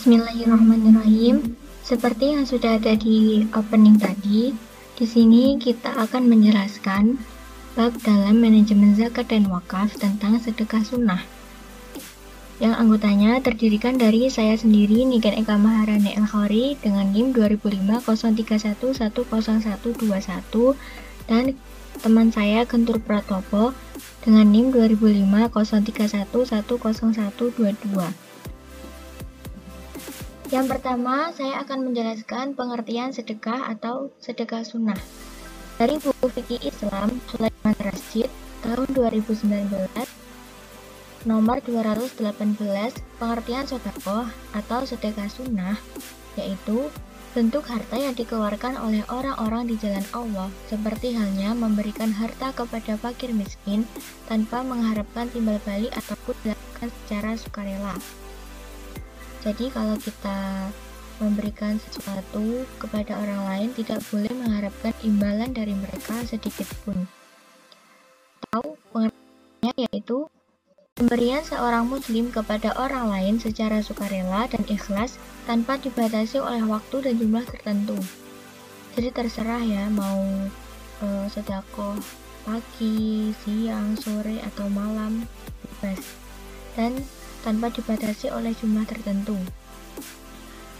Bismillahirrahmanirrahim. Seperti yang sudah ada di opening tadi, di sini kita akan menjelaskan bab dalam manajemen zakat dan wakaf tentang sedekah sunnah. Yang anggotanya terdirikan dari saya sendiri, Niken Eka Maharani El-Khori dengan NIM 2005-031-10121 dan teman saya Gentur Pratopo dengan NIM 2005-031-10122. Yang pertama, saya akan menjelaskan pengertian sedekah atau sedekah sunnah. Dari buku Fikih Islam, Sulaiman Rasyid, tahun 2019, nomor 218, pengertian sedekah atau sedekah sunnah, yaitu bentuk harta yang dikeluarkan oleh orang-orang di jalan Allah, seperti halnya memberikan harta kepada fakir miskin tanpa mengharapkan timbal balik ataupun dilakukan secara sukarela. Jadi kalau kita memberikan sesuatu kepada orang lain, tidak boleh mengharapkan imbalan dari mereka sedikit pun. Atau pengertiannya yaitu pemberian seorang muslim kepada orang lain secara sukarela dan ikhlas tanpa dibatasi oleh waktu dan jumlah tertentu. Jadi terserah ya, mau sedekah pagi, siang, sore, atau malam, bebas. Dan tanpa dibatasi oleh jumlah tertentu.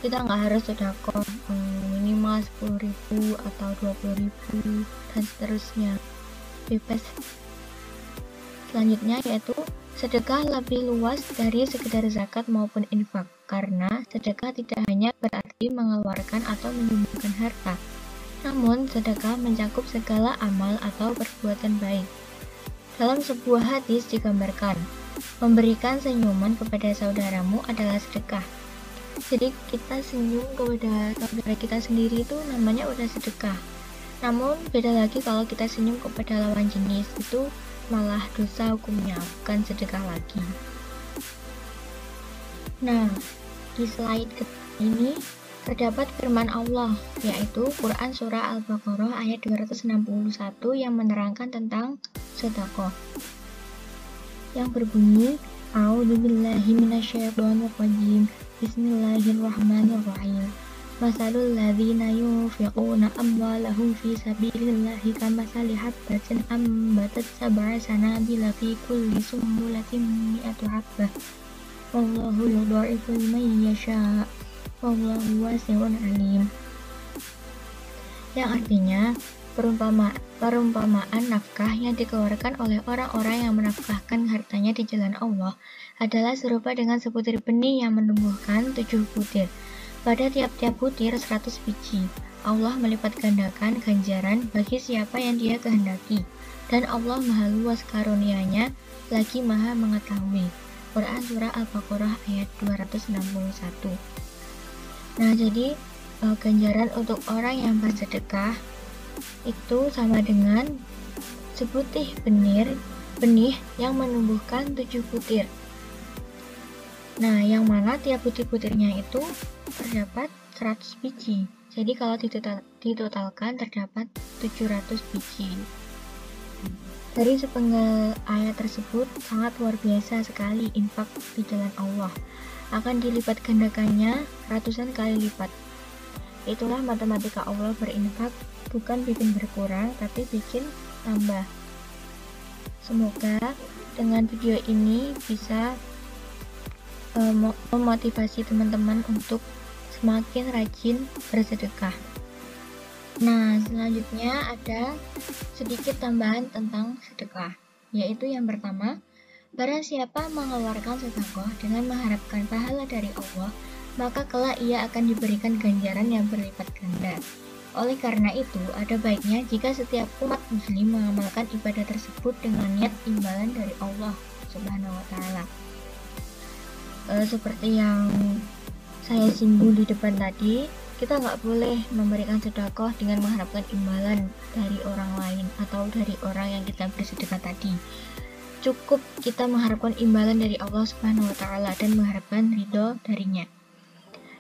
Kita nggak harus sedekah minimal 10.000 atau 20.000 dan seterusnya, bebas. Selanjutnya yaitu sedekah lebih luas dari sekedar zakat maupun infak, karena sedekah tidak hanya berarti mengeluarkan atau menyumbangkan harta, namun sedekah mencakup segala amal atau perbuatan baik. Dalam sebuah hadis digambarkan, memberikan senyuman kepada saudaramu adalah sedekah. Jadi kita senyum kepada saudara kita sendiri itu namanya udah sedekah. Namun beda lagi kalau kita senyum kepada lawan jenis, itu malah dosa hukumnya, bukan sedekah lagi. Nah, di slide ini terdapat firman Allah, yaitu Quran Surah Al-Baqarah ayat 261 yang menerangkan tentang sedekah, yang berbunyi, A'udzubillahi minasyaitonirrajim, Bismillahirrahmanirrahim. Masalul ladzina yunfiquna amwalahum fi sabilillahi kamathali habbatin ambatat sab'a sanabila fi kulli sumbulatin mi'atu habbah. Wallahu yudha'ifu liman yasha'. Wallahu wasi'un alim. Yang artinya perumpamaan nafkah yang dikeluarkan oleh orang-orang yang menafkahkan hartanya di jalan Allah adalah serupa dengan sebutir benih yang menumbuhkan 7 butir. Pada tiap-tiap butir 100 biji. Allah melipat gandakan ganjaran bagi siapa yang Dia kehendaki. Dan Allah Maha luas karunia-Nya, lagi Maha mengetahui. Quran Surah Al-Baqarah ayat 261. Nah, jadi ganjaran untuk orang yang bersedekah itu sama dengan sebutir benih yang menumbuhkan 7 butir. Nah, yang mana tiap butir-butirnya itu terdapat 100 biji. Jadi kalau ditotalkan terdapat 700 biji. Dari sepenggal ayat tersebut sangat luar biasa sekali infak di jalan Allah. Akan dilipat gandakannya ratusan kali lipat. Itulah matematika Allah berinfak, bukan bikin berkurang, tapi bikin tambah. Semoga dengan video ini bisa memotivasi teman-teman untuk semakin rajin bersedekah. Nah, selanjutnya ada sedikit tambahan tentang sedekah, yaitu yang pertama, barang siapa mengeluarkan sedekah dengan mengharapkan pahala dari Allah, maka kelak ia akan diberikan ganjaran yang berlipat ganda. Oleh karena itu, ada baiknya jika setiap umat muslim mengamalkan ibadah tersebut dengan niat imbalan dari Allah Subhanahu wa Ta'ala. Seperti yang saya singgung di depan tadi, kita nggak boleh memberikan sedekah dengan mengharapkan imbalan dari orang lain atau dari orang yang kita bersedekah tadi. Cukup kita mengharapkan imbalan dari Allah Subhanahu wa Ta'ala dan mengharapkan ridho darinya.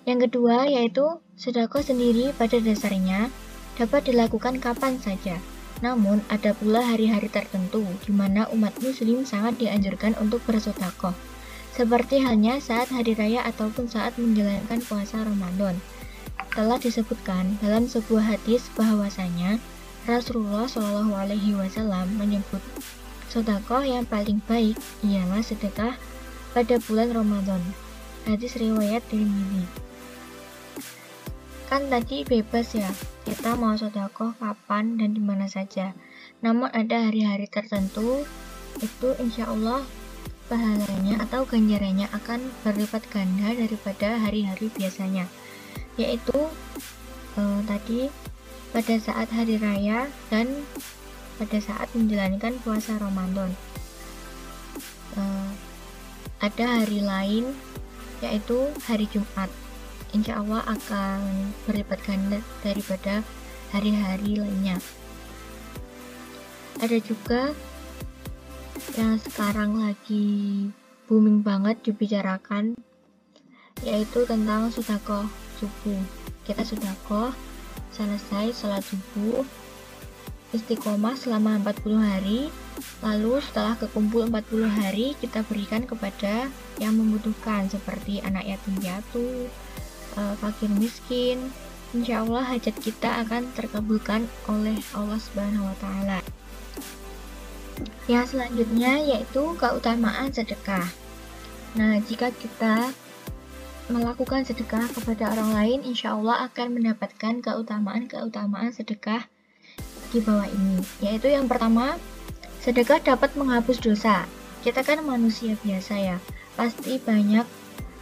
Yang kedua yaitu sedekah sendiri pada dasarnya dapat dilakukan kapan saja. Namun ada pula hari-hari tertentu di mana umat muslim sangat dianjurkan untuk bersedekah. seperti halnya saat hari raya ataupun saat menjalankan puasa Ramadan. Telah disebutkan dalam sebuah hadis bahwasanya Rasulullah Shallallahu Alaihi Wasallam menyebut sedekah yang paling baik ialah sedekah pada bulan Ramadan. Hadis riwayat Tirmidzi. Kan tadi bebas ya, kita mau sedekah kapan dan dimana saja. Namun ada hari-hari tertentu itu insya Allah pahalanya atau ganjarannya akan berlipat ganda daripada hari-hari biasanya, yaitu tadi pada saat hari raya dan pada saat menjalankan puasa Ramadan. Ada hari lain yaitu hari Jumat, insya Allah akan berlipat ganda daripada hari-hari lainnya. Ada juga yang sekarang lagi booming banget dibicarakan, yaitu tentang sedekah subuh. Kita sedekah selesai sholat subuh, istiqomah selama 40 hari, lalu setelah kekumpul 40 hari kita berikan kepada yang membutuhkan seperti anak yatim piatu, fakir miskin. Insya Allah hajat kita akan terkabulkan oleh Allah Subhanahu wa Ta'ala. Yang selanjutnya yaitu keutamaan sedekah. Nah, jika kita melakukan sedekah kepada orang lain, insya Allah akan mendapatkan keutamaan sedekah di bawah ini. Yaitu yang pertama, sedekah dapat menghapus dosa. Kita kan manusia biasa ya, pasti banyak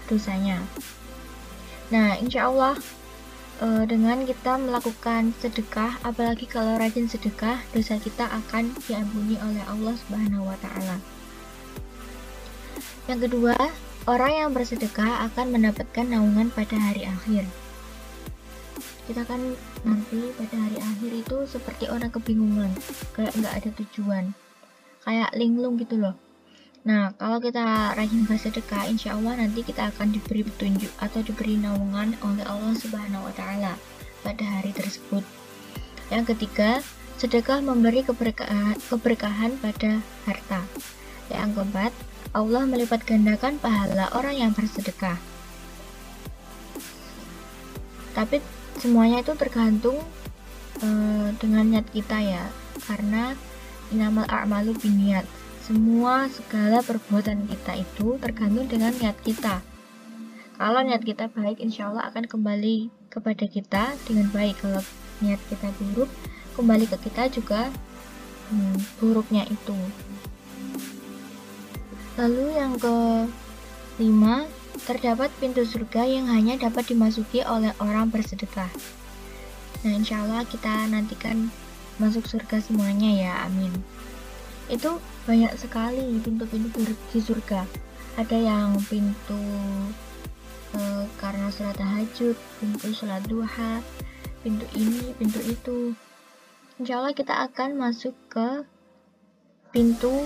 dosanya. Nah, insya Allah dengan kita melakukan sedekah, apalagi kalau rajin sedekah, dosa kita akan diampuni oleh Allah Subhanahu wa Ta'ala. Yang kedua, orang yang bersedekah akan mendapatkan naungan pada hari akhir. Kita kan nanti pada hari akhir itu seperti orang kebingungan, kayak nggak ada tujuan, kayak linglung gitu loh. Nah, kalau kita rajin bersedekah, insya Allah nanti kita akan diberi petunjuk atau diberi naungan oleh Allah Subhanahu wa Ta'ala pada hari tersebut. Yang ketiga, sedekah memberi keberkahan pada harta. Yang keempat, Allah melipat gandakan pahala orang yang bersedekah. Tapi semuanya itu tergantung dengan niat kita ya, karena innamal a'malu binniyat. Segala perbuatan kita itu tergantung dengan niat kita. Kalau niat kita baik, insya Allah akan kembali kepada kita dengan baik. Kalau niat kita buruk, kembali ke kita juga buruknya itu. Lalu yang kelima, terdapat pintu surga yang hanya dapat dimasuki oleh orang bersedekah. Nah, insya Allah kita nantikan masuk surga semuanya ya, amin. Itu banyak sekali pintu-pintu di surga. Ada yang pintu karena sholat tahajud, pintu sholat duha, pintu ini, pintu itu. Insya Allah kita akan masuk ke pintu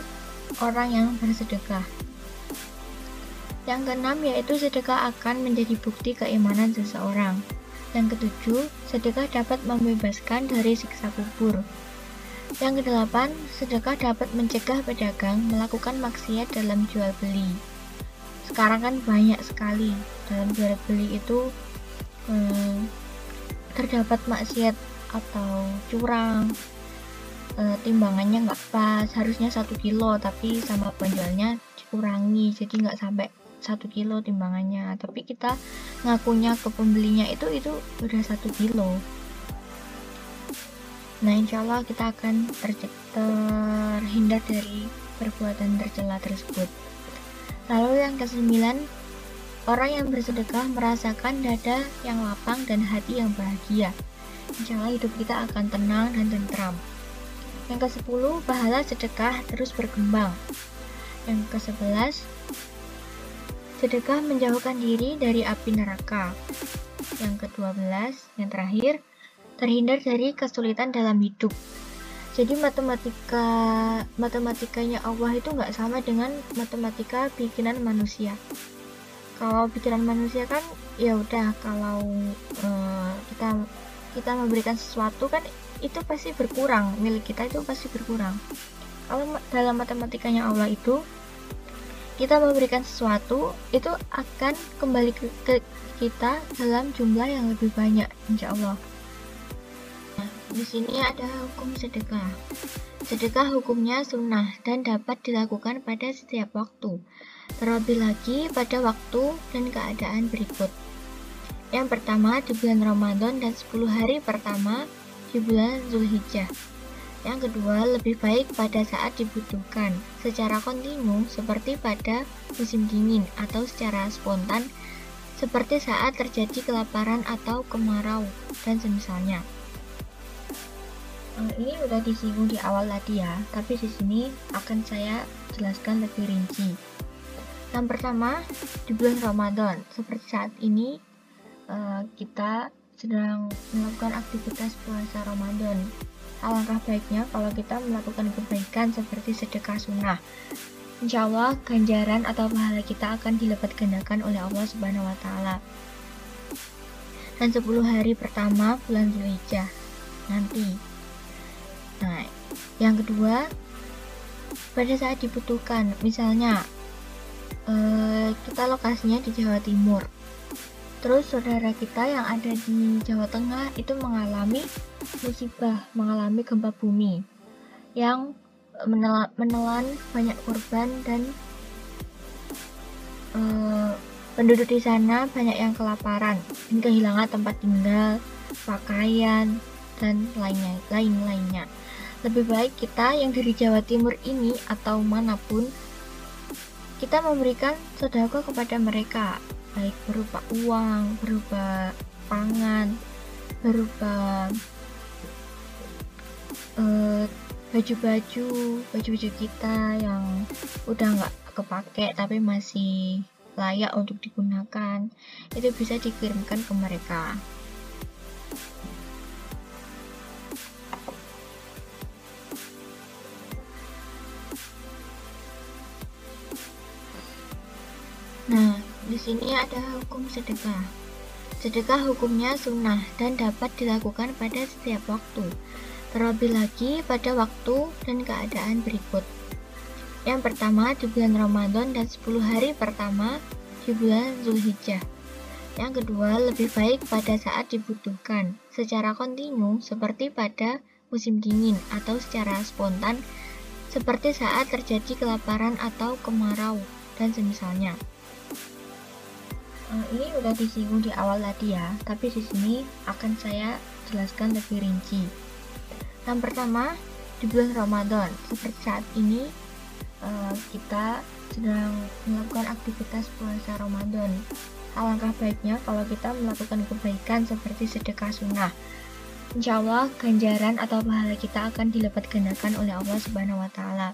orang yang bersedekah. Yang keenam yaitu sedekah akan menjadi bukti keimanan seseorang. Yang ketujuh, sedekah dapat membebaskan dari siksa kubur. Yang kedelapan, sedekah dapat mencegah pedagang melakukan maksiat dalam jual beli. Sekarang kan banyak sekali dalam jual beli itu terdapat maksiat atau curang, timbangannya nggak pas, harusnya 1 kilo tapi sama penjualnya dikurangi jadi nggak sampai 1 kilo timbangannya, tapi kita ngakunya ke pembelinya itu udah 1 kilo. Nah, insya Allah kita akan terhindar dari perbuatan tercela tersebut. Lalu yang kesembilan, orang yang bersedekah merasakan dada yang lapang dan hati yang bahagia. Insya Allah hidup kita akan tenang dan tentram. Yang ke-10, pahala sedekah terus berkembang. Yang ke-11, sedekah menjauhkan diri dari api neraka. Yang ke-12, yang terakhir, terhindar dari kesulitan dalam hidup. Jadi matematikanya Allah itu nggak sama dengan matematika bikinan manusia. Kalau bikinan manusia kan ya udah, kalau kita memberikan sesuatu kan itu pasti berkurang, milik kita itu pasti berkurang. Kalau dalam matematikanya Allah itu kita memberikan sesuatu itu akan kembali ke kita dalam jumlah yang lebih banyak, insya Allah. Nah, di sini ada hukum sedekah. Sedekah hukumnya sunnah dan dapat dilakukan pada setiap waktu, terlebih lagi pada waktu dan keadaan berikut. Yang pertama di bulan Ramadan dan 10 hari pertama di bulan Zulhijjah. Yang kedua, lebih baik pada saat dibutuhkan secara kontinu seperti pada musim dingin atau secara spontan seperti saat terjadi kelaparan atau kemarau dan semisalnya. Ini udah disinggung di awal tadi ya, tapi di sini akan saya jelaskan lebih rinci. Yang pertama, di bulan Ramadan, seperti saat ini kita sedang melakukan aktivitas puasa Ramadan. Alangkah baiknya kalau kita melakukan kebaikan seperti sedekah sunnah. Insya Allah ganjaran atau pahala kita akan dilipat gandakan oleh Allah Subhanahu wa Ta'ala. Dan 10 hari pertama bulan Zulhijjah nanti. Nah, yang kedua, pada saat dibutuhkan, misalnya kita lokasinya di Jawa Timur. Terus saudara kita yang ada di Jawa Tengah itu mengalami musibah, mengalami gempa bumi yang menelan banyak korban dan penduduk di sana banyak yang kelaparan dan kehilangan tempat tinggal, pakaian, dan lain-lainnya. Lebih baik kita yang dari Jawa Timur ini atau manapun kita memberikan sedekah kepada mereka, baik berupa uang, berupa pangan, berupa baju-baju kita yang udah nggak kepake tapi masih layak untuk digunakan, itu bisa dikirimkan ke mereka. Nah, di sini ada hukum sedekah. Sedekah hukumnya sunnah dan dapat dilakukan pada setiap waktu, terlebih lagi pada waktu dan keadaan berikut. Yang pertama di bulan Ramadan dan 10 hari pertama di bulan Zulhijjah. Yang kedua, lebih baik pada saat dibutuhkan secara kontinu seperti pada musim dingin atau secara spontan seperti saat terjadi kelaparan atau kemarau dan semisalnya. Ini udah disinggung di awal tadi ya, tapi di sini akan saya jelaskan lebih rinci. Yang pertama, di bulan Ramadan, seperti saat ini kita sedang melakukan aktivitas puasa Ramadan. Alangkah baiknya kalau kita melakukan kebaikan seperti sedekah sunnah. Insya Allah ganjaran atau pahala kita akan dilipat gandakan oleh Allah Subhanahu wa Ta'ala.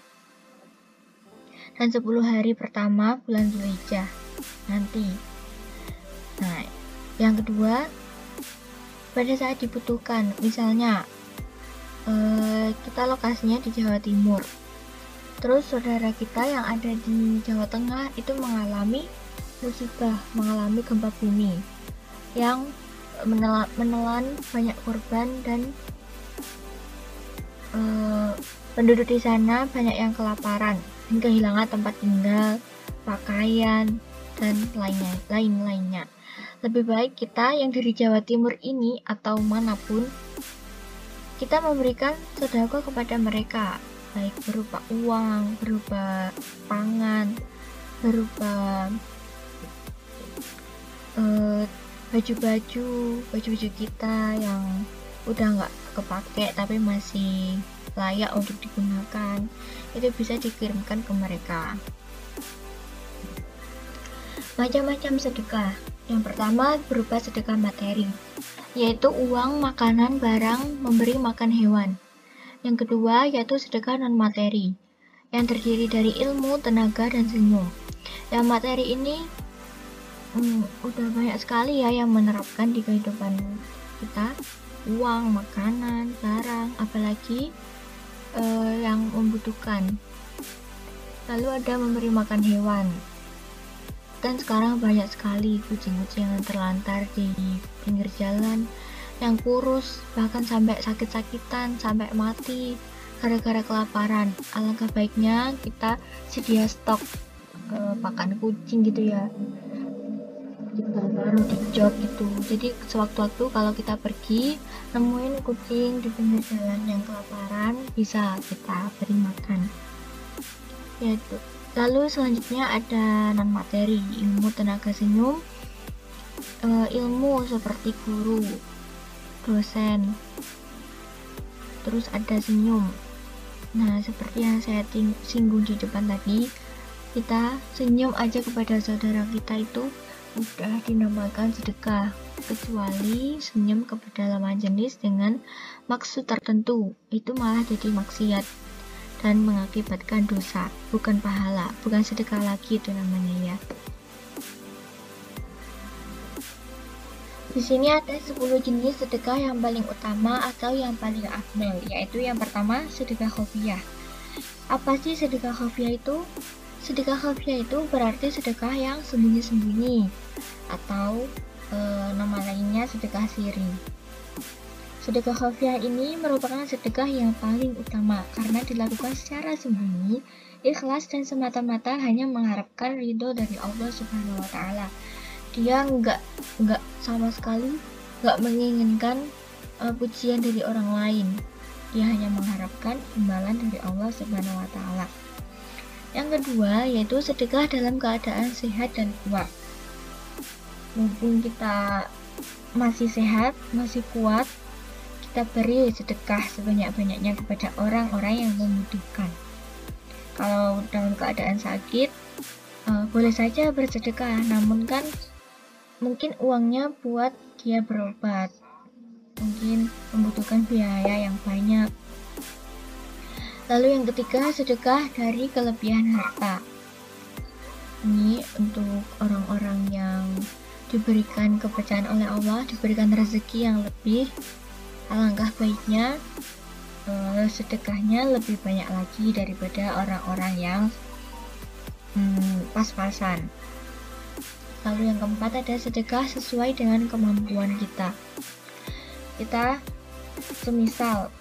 Dan 10 hari pertama bulan Zulhijjah nanti. Nah, yang kedua, pada saat dibutuhkan, misalnya kita lokasinya di Jawa Timur. Terus saudara kita yang ada di Jawa Tengah itu mengalami musibah, mengalami gempa bumi yang menelan banyak korban dan penduduk di sana banyak yang kelaparan dan kehilangan tempat tinggal, pakaian, dan lain-lainnya. Lebih baik kita yang dari Jawa Timur ini atau manapun kita memberikan sedekah kepada mereka, baik berupa uang, berupa pangan, berupa baju-baju kita yang udah nggak kepake tapi masih layak untuk digunakan, itu bisa dikirimkan ke mereka. Macam-macam sedekah. Yang pertama berupa sedekah materi, yaitu uang, makanan, barang, memberi makan hewan. Yang kedua yaitu sedekah non-materi, yang terdiri dari ilmu, tenaga, dan senyum. Yang materi ini udah banyak sekali ya yang menerapkan di kehidupan kita, uang, makanan, barang, apalagi yang membutuhkan. Lalu ada memberi makan hewan. Dan sekarang banyak sekali kucing-kucing yang terlantar di pinggir jalan yang kurus, bahkan sampai sakit-sakitan, sampai mati gara-gara kelaparan. Alangkah baiknya kita sedia stok pakan kucing gitu ya, kita taruh di jok gitu. Jadi sewaktu-waktu kalau kita pergi nemuin kucing di pinggir jalan yang kelaparan, bisa kita beri makan. Yaitu. Lalu selanjutnya ada non materi, ilmu tenaga senyum, ilmu seperti guru, dosen, terus ada senyum. Nah, seperti yang saya singgung di depan tadi, kita senyum aja kepada saudara kita itu udah dinamakan sedekah, kecuali senyum kepada lawan jenis dengan maksud tertentu, itu malah jadi maksiat dan mengakibatkan dosa, bukan pahala, bukan sedekah lagi itu namanya ya. Di sini ada 10 jenis sedekah yang paling utama atau yang paling afdal, yaitu yang pertama sedekah khofiyah. Apa sih sedekah khofiyah itu? Sedekah khofiyah itu berarti sedekah yang sembunyi-sembunyi atau nama lainnya sedekah siri. Sedekah khofiyah ini merupakan sedekah yang paling utama karena dilakukan secara sembunyi, ikhlas dan semata-mata hanya mengharapkan ridho dari Allah Subhanahu wa Ta'ala. Dia nggak sama sekali nggak menginginkan pujian dari orang lain. Dia hanya mengharapkan imbalan dari Allah Subhanahu wa Ta'ala. Yang kedua yaitu sedekah dalam keadaan sehat dan kuat. Mumpung kita masih sehat, masih kuat, kita beri sedekah sebanyak-banyaknya kepada orang-orang yang membutuhkan. Kalau dalam keadaan sakit, boleh saja bersedekah, namun kan mungkin uangnya buat dia berobat, mungkin membutuhkan biaya yang banyak. Lalu yang ketiga, sedekah dari kelebihan harta. Ini untuk orang-orang yang diberikan kepercayaan oleh Allah, diberikan rezeki yang lebih, alangkah baiknya sedekahnya lebih banyak lagi daripada orang-orang yang pas-pasan. Lalu yang keempat ada sedekah sesuai dengan kemampuan kita. Kita semisal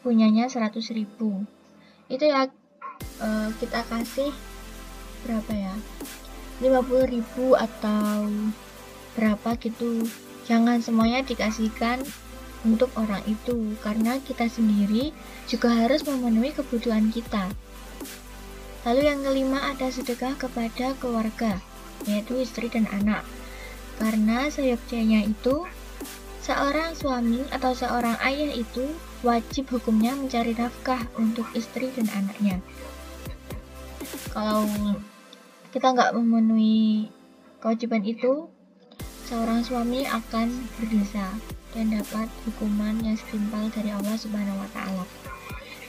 punyanya 100.000, itu ya kita kasih berapa ya, 50.000 atau berapa gitu. Jangan semuanya dikasihkan untuk orang itu, karena kita sendiri juga harus memenuhi kebutuhan kita. Lalu yang kelima ada sedekah kepada keluarga, yaitu istri dan anak. Karena seyogyanya itu seorang suami atau seorang ayah itu wajib hukumnya mencari nafkah untuk istri dan anaknya. Kalau kita nggak memenuhi kewajiban itu, seorang suami akan berdosa dan dapat hukuman yang setimpal dari Allah Subhanahu wa Ta'ala.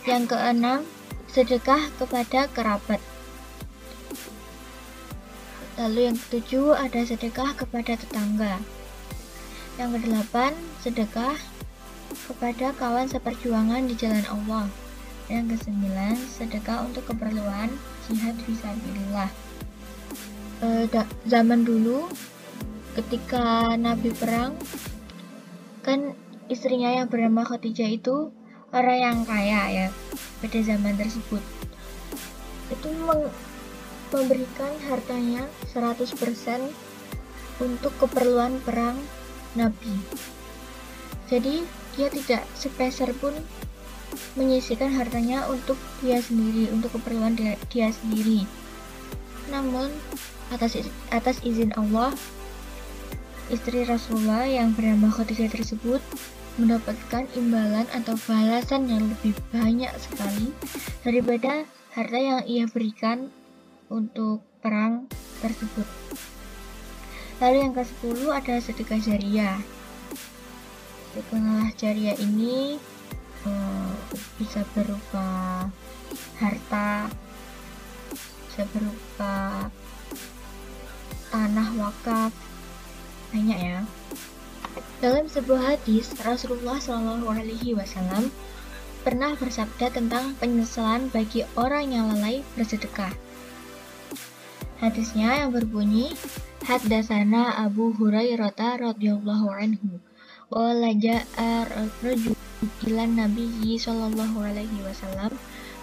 Yang keenam, sedekah kepada kerabat. Lalu yang ketujuh ada sedekah kepada tetangga. Yang kedelapan, sedekah kepada kawan seperjuangan di jalan Allah. Yang kesembilan, sedekah untuk keperluan jihad fisabilillah. Zaman dulu ketika Nabi perang, kan istrinya yang bernama Khadijah itu orang yang kaya ya pada zaman tersebut. Itu memberikan hartanya 100% untuk keperluan perang Nabi. Jadi dia tidak sepeser pun menyisihkan hartanya untuk dia sendiri, untuk keperluan dia sendiri. Namun atas izin Allah, istri Rasulullah yang bernama Khadijah tersebut mendapatkan imbalan atau balasan yang lebih banyak sekali daripada harta yang ia berikan untuk perang tersebut. Lalu yang ke-10 ada sedekah jariah. Sedekah jariah ini bisa berupa harta, bisa berupa tanah wakaf, banyak ya. Dalam sebuah hadis, Rasulullah SAW pernah bersabda tentang penyesalan bagi orang yang lalai bersedekah. Hadisnya yang berbunyi, Haddatsana Abu Hurairah radhiyallahu anhu, qala ja'a rajulun ila Nabiyyi sallallahu alaihi wasallam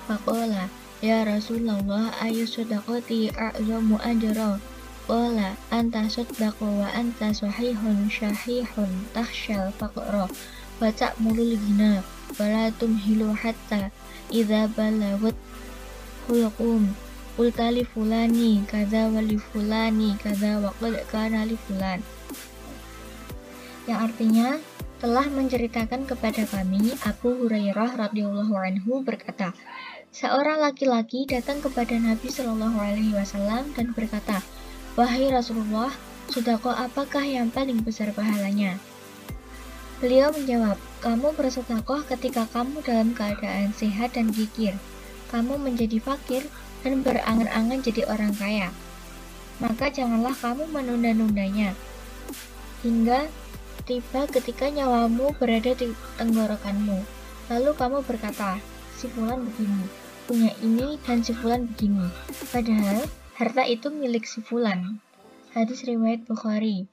Faqala, ya Rasulullah, ayu sadaqati a'zamu ajra. Qala, anta saddaqu wa anta sahihun syahihun takhshal faqra wa ta'mulul ghina wa la tumhilu hatta idza balawat hulqum qulta li fulani kadza wa li fulani kadza wa qad kana li fulan. Yang artinya, telah menceritakan kepada kami Abu Hurairah radhiyallahu anhu berkata, seorang laki-laki datang kepada Nabi Shallallahu alaihi wasallam dan berkata, wahai Rasulullah, sedekah apakah yang paling besar pahalanya? Beliau menjawab, kamu bersedekah ketika kamu dalam keadaan sehat dan gigir. Kamu menjadi fakir dan berangan-angan jadi orang kaya. Maka janganlah kamu menunda-nundanya hingga tiba ketika nyawamu berada di tenggorokanmu. Lalu kamu berkata, si fulan begini, punya ini dan si fulan begini. Padahal harta itu milik si fulan. Hadis riwayat Bukhari.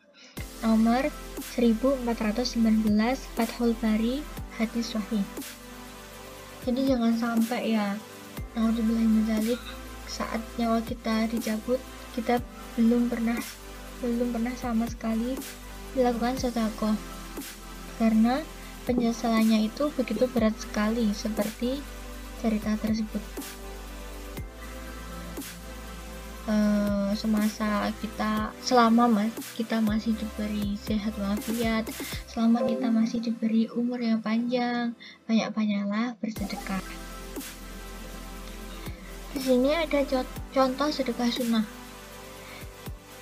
Nomor 1419 Fathul Bari, hadis sahih. Jadi jangan sampai ya, naudzubillah min dzalik, saat nyawa kita dicabut, kita belum pernah sama sekali dilakukan sedekah. Karena penyesalannya itu begitu berat sekali seperti cerita tersebut. Selama kita masih diberi sehat walafiat, selama kita masih diberi umur yang panjang, banyak-banyaklah bersedekah. Di sini ada contoh sedekah sunnah.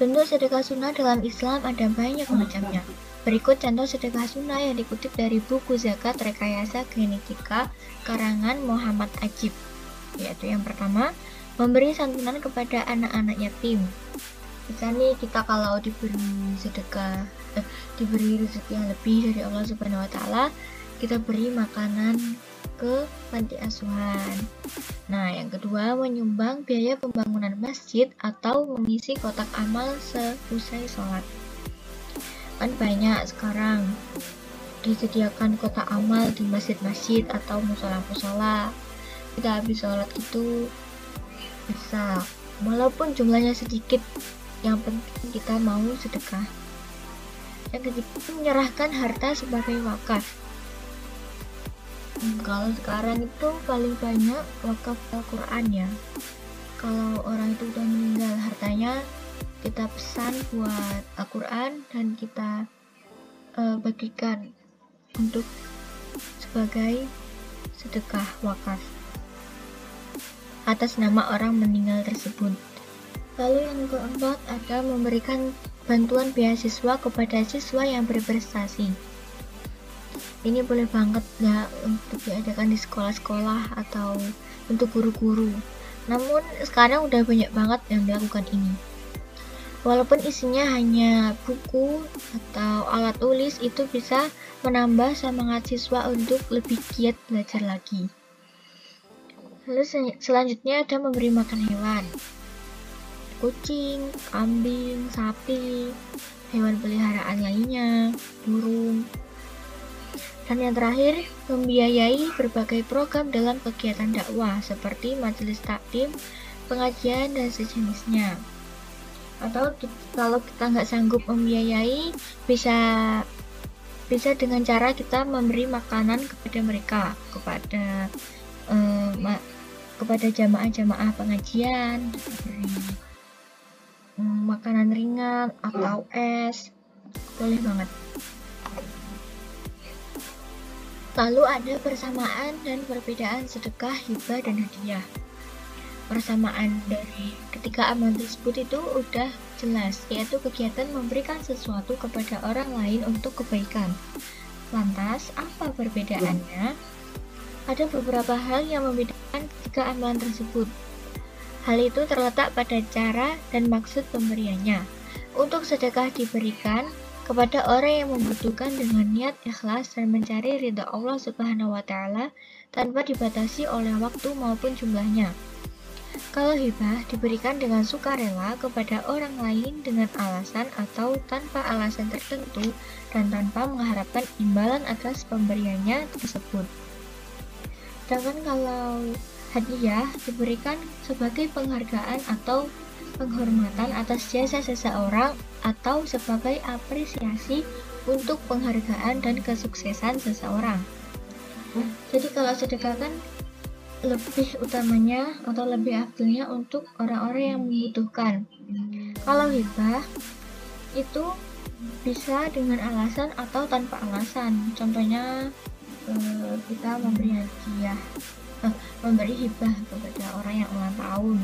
Bentuk sedekah sunnah dalam Islam ada banyak macamnya. Berikut contoh sedekah sunnah yang dikutip dari buku Zakat Rekayasa Genetika karangan Muhammad Ajib, yaitu yang pertama, memberi santunan kepada anak-anak yatim. Misalnya kita kalau diberi rezeki yang lebih dari Allah Subhanahu wa taala, kita beri makanan ke panti asuhan. Nah, yang kedua, menyumbang biaya pembangunan masjid atau mengisi kotak amal seusai sholat. Kan banyak sekarang disediakan kotak amal di masjid-masjid atau musola-musola. Kita habis sholat itu bisa, walaupun jumlahnya sedikit, yang penting kita mau sedekah. Yang ketiga, menyerahkan harta sebagai wakaf. Kalau sekarang itu paling banyak wakaf Al-Quran ya. Kalau orang itu udah meninggal, hartanya kita pesan buat Al-Quran dan kita bagikan untuk sebagai sedekah wakaf atas nama orang meninggal tersebut. Lalu yang keempat, ada memberikan bantuan beasiswa kepada siswa yang berprestasi. Ini boleh banget ya untuk diadakan di sekolah-sekolah atau untuk guru-guru. Namun sekarang udah banyak banget yang melakukan ini. Walaupun isinya hanya buku atau alat tulis, itu bisa menambah semangat siswa untuk lebih giat belajar lagi. Lalu selanjutnya ada memberi makan hewan. Kucing, kambing, sapi, hewan peliharaan lainnya, burung. Dan yang terakhir, membiayai berbagai program dalam kegiatan dakwah seperti majelis taklim, pengajian, dan sejenisnya. Atau kalau kita nggak sanggup membiayai, bisa dengan cara kita memberi makanan kepada mereka, kepada jamaah-jamaah pengajian, beri makanan ringan atau es, boleh banget. Lalu ada persamaan dan perbedaan sedekah, hibah, dan hadiah. Persamaan dari ketiga amal tersebut itu udah jelas, yaitu kegiatan memberikan sesuatu kepada orang lain untuk kebaikan. Lantas, apa perbedaannya? Ada beberapa hal yang membedakan ketiga amalan tersebut. Hal itu terletak pada cara dan maksud pemberiannya. Untuk sedekah diberikan kepada orang yang membutuhkan dengan niat ikhlas dan mencari ridha Allah Subhanahu wa taala tanpa dibatasi oleh waktu maupun jumlahnya. Kalau hibah diberikan dengan sukarela kepada orang lain dengan alasan atau tanpa alasan tertentu dan tanpa mengharapkan imbalan atas pemberiannya tersebut. Sedangkan kalau Hadiah diberikan sebagai penghargaan atau penghormatan atas jasa seseorang atau sebagai apresiasi untuk penghargaan dan kesuksesan seseorang. Jadi kalau sedekah kan lebih utamanya atau lebih afdalnya untuk orang-orang yang membutuhkan. Kalau hibah itu bisa dengan alasan atau tanpa alasan. Contohnya kita memberi hadiah, memberi hibah kepada orang yang ulang tahun.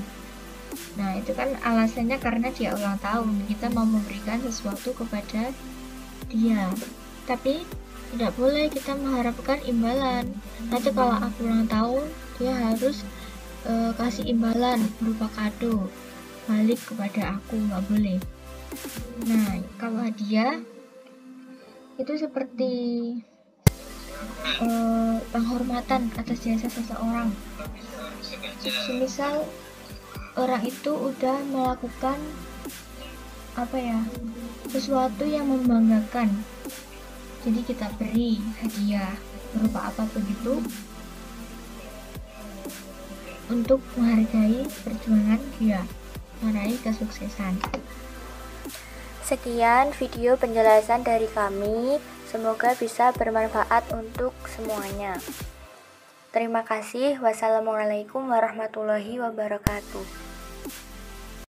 Nah, itu kan alasannya karena dia ulang tahun, kita mau memberikan sesuatu kepada dia. Tapi tidak boleh kita mengharapkan imbalan. Nanti kalau aku ulang tahun, dia harus kasih imbalan berupa kado balik kepada aku, nggak boleh. Nah, kalau hadiah itu seperti penghormatan atas jasa seseorang. Semisal orang itu udah melakukan sesuatu yang membanggakan, jadi kita beri hadiah berupa apapun itu untuk menghargai perjuangan dia meraih kesuksesan. Sekian video penjelasan dari kami, semoga bisa bermanfaat untuk semuanya. Terima kasih. Wassalamualaikum warahmatullahi wabarakatuh.